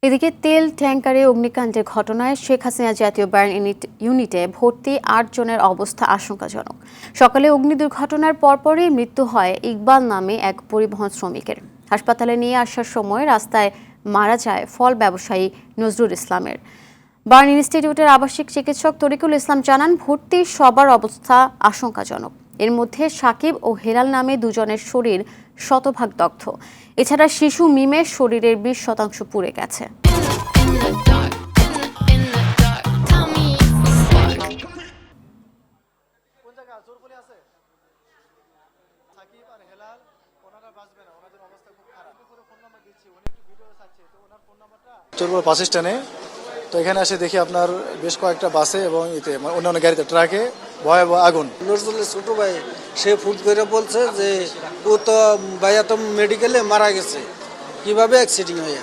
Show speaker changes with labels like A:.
A: এদিকে তেল ট্যাংকারে অগ্নিকাণ্ডের ঘটনায় শেখ হাসিনা জাতীয় বার্ন ইউনিটে ভর্তি ৮ জনের অবস্থা আশঙ্কাজনক। সকালে অগ্নি দুর্ঘটনার পরপরই মৃত্যু হয় ইকবাল নামে এক পরিবহন শ্রমিকের। হাসপাতালে নিয়ে আসার সময় রাস্তায় মারা যায় ফল ব্যবসায়ী নজরুল ইসলামের। বার্ন ইনস্টিটিউটের আবাসিক চিকিৎসক তরিকুল ইসলাম জানান, ভর্তি সবার অবস্থা আশঙ্কাজনক। এর মধ্যে সাকিব ও হেলাল নামে দুজনের শরীর শতভাগ দগ্ধ। এছাড়া শিশু মিমের শরীরের 20% পুড়ে গেছে।
B: বাস স্ট্যান্ডে তো এখানে এসে দেখি আপনার বেশ কয়েকটা বাসে এবং অন্যান্য গাড়িতে ট্রাকে ভয়াবহ আগুন।
C: নজরুলের ছোট ভাই সে ফুট করে বলছে যে ও তো ভাইয়া তো মেডিকেলে মারা গেছে, কিভাবে অ্যাক্সিডেন্ট হয়ে